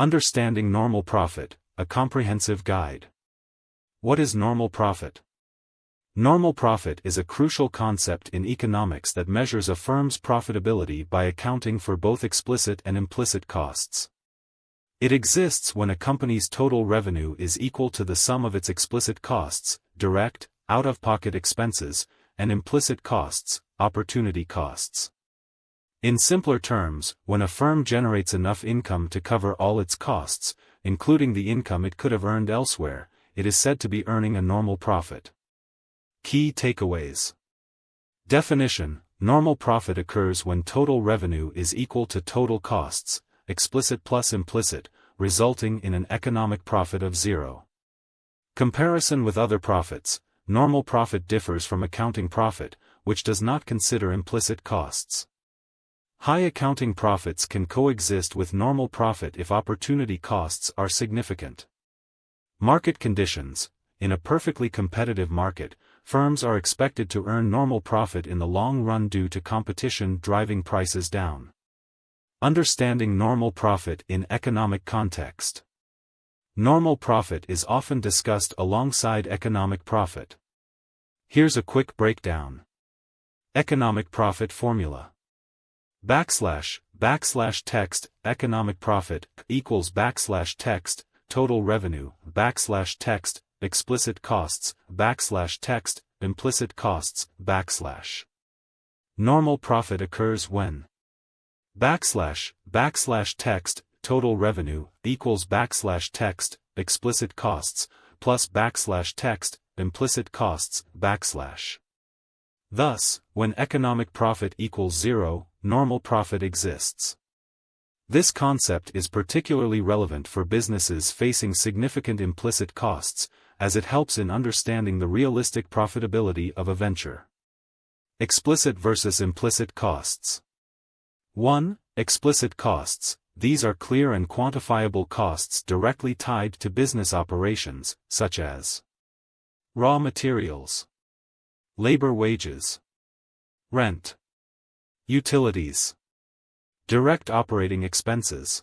Understanding normal profit, a comprehensive guide. What is normal profit? Normal profit is a crucial concept in economics that measures a firm's profitability by accounting for both explicit and implicit costs. It exists when a company's total revenue is equal to the sum of its explicit costs, direct, out-of-pocket expenses, and implicit costs, opportunity costs. In simpler terms, when a firm generates enough income to cover all its costs, including the income it could have earned elsewhere, it is said to be earning a normal profit. Key takeaways. Definition: normal profit occurs when total revenue is equal to total costs, explicit plus implicit, resulting in an economic profit of zero. Comparison with other profits: normal profit differs from accounting profit, which does not consider implicit costs. High accounting profits can coexist with normal profit if opportunity costs are significant. Market conditions: in a perfectly competitive market, firms are expected to earn normal profit in the long run due to competition driving prices down. Understanding normal profit in economic context. Normal profit is often discussed alongside economic profit. Here's a quick breakdown. Economic profit formula. \text, economic profit, equals \text, total revenue, \text, explicit costs, \text, implicit costs, \. Normal profit occurs when \text, total revenue, equals \text, explicit costs, plus \text, implicit costs, \. Thus, when economic profit equals zero, normal profit exists. This concept is particularly relevant for businesses facing significant implicit costs, as it helps in understanding the realistic profitability of a venture. Explicit versus implicit costs. 1. Explicit costs. These are clear and quantifiable costs directly tied to business operations, such as raw materials, labor wages, rent, utilities, direct operating expenses.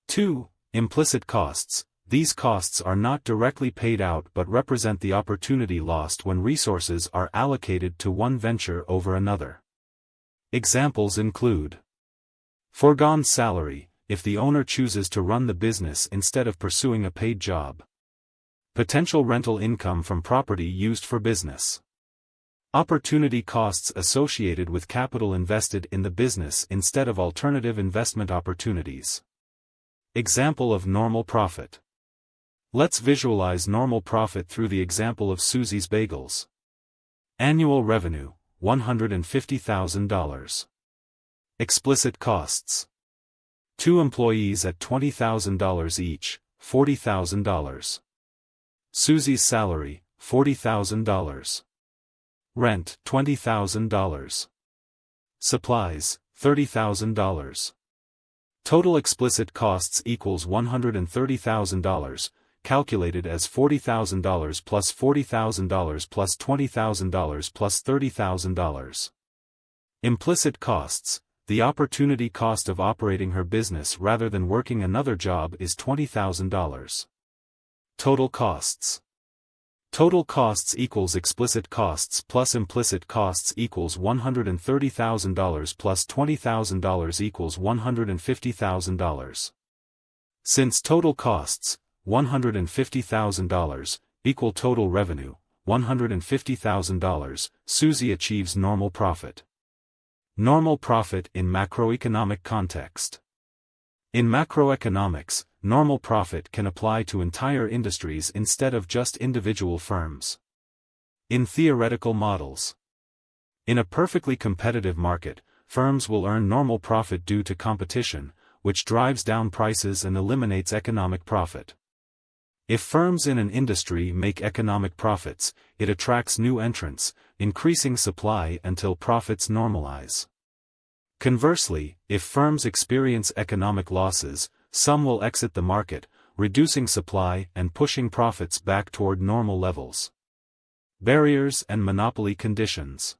2. Implicit costs. These costs are not directly paid out but represent the opportunity lost when resources are allocated to one venture over another. Examples include foregone salary, if the owner chooses to run the business instead of pursuing a paid job. Potential rental income from property used for business. Opportunity costs associated with capital invested in the business instead of alternative investment opportunities. Example of normal profit. Let's visualize normal profit through the example of Susie's Bagels. Annual revenue, $150,000. Explicit costs. 2 employees at $20,000 each, $40,000. Susie's salary, $40,000. Rent, $20,000. Supplies, $30,000. Total explicit costs equals $130,000, calculated as $40,000 plus $40,000 plus $20,000 plus $30,000. Implicit costs. The opportunity cost of operating her business rather than working another job is $20,000. Total costs. Total costs equals explicit costs plus implicit costs equals $130,000 plus $20,000 equals $150,000. Since total costs, $150,000, equal total revenue, $150,000, Susie achieves normal profit. Normal profit in macroeconomic context. In macroeconomics, normal profit can apply to entire industries instead of just individual firms. In theoretical models. In a perfectly competitive market, firms will earn normal profit due to competition, which drives down prices and eliminates economic profit. If firms in an industry make economic profits, it attracts new entrants, increasing supply until profits normalize. Conversely, if firms experience economic losses, some will exit the market, reducing supply and pushing profits back toward normal levels. Barriers and monopoly conditions.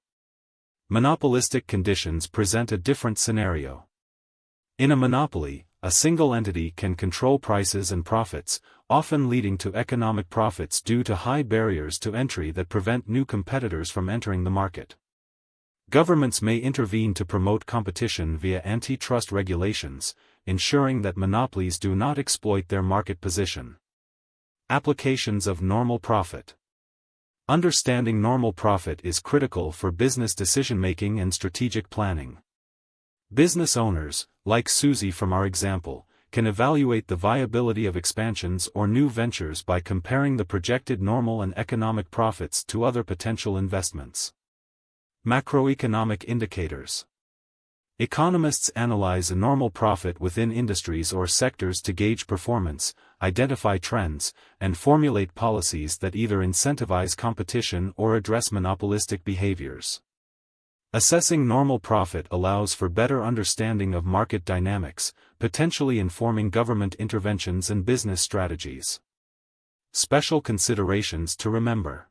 Monopolistic conditions present a different scenario. In a monopoly, a single entity can control prices and profits, often leading to economic profits due to high barriers to entry that prevent new competitors from entering the market. Governments may intervene to promote competition via antitrust regulations, ensuring that monopolies do not exploit their market position. Applications of normal profit. Understanding normal profit is critical for business decision-making and strategic planning. Business owners, like Susie from our example, can evaluate the viability of expansions or new ventures by comparing the projected normal and economic profits to other potential investments. Macroeconomic indicators. Economists analyze a normal profit within industries or sectors to gauge performance, identify trends, and formulate policies that either incentivize competition or address monopolistic behaviors. Assessing normal profit allows for better understanding of market dynamics, potentially informing government interventions and business strategies. Special considerations to remember.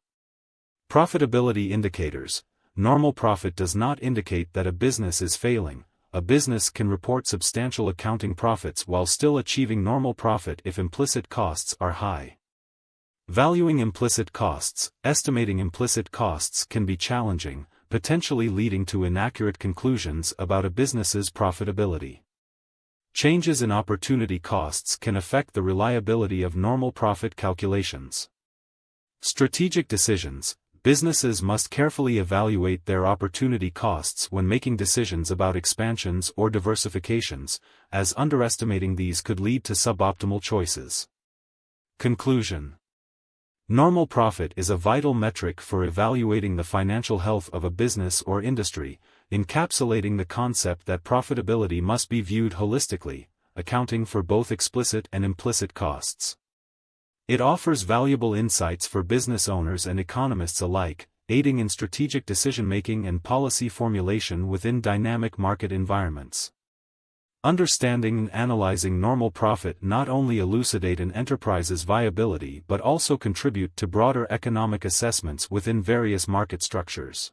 Profitability indicators. Normal profit does not indicate that a business is failing. A business can report substantial accounting profits while still achieving normal profit if implicit costs are high. Valuing implicit costs. Estimating implicit costs can be challenging, potentially leading to inaccurate conclusions about a business's profitability. Changes in opportunity costs can affect the reliability of normal profit calculations. Strategic decisions. Businesses must carefully evaluate their opportunity costs when making decisions about expansions or diversifications, as underestimating these could lead to suboptimal choices. Conclusion. Normal profit is a vital metric for evaluating the financial health of a business or industry, encapsulating the concept that profitability must be viewed holistically, accounting for both explicit and implicit costs. It offers valuable insights for business owners and economists alike, aiding in strategic decision-making and policy formulation within dynamic market environments. Understanding and analyzing normal profit not only elucidate an enterprise's viability but also contribute to broader economic assessments within various market structures.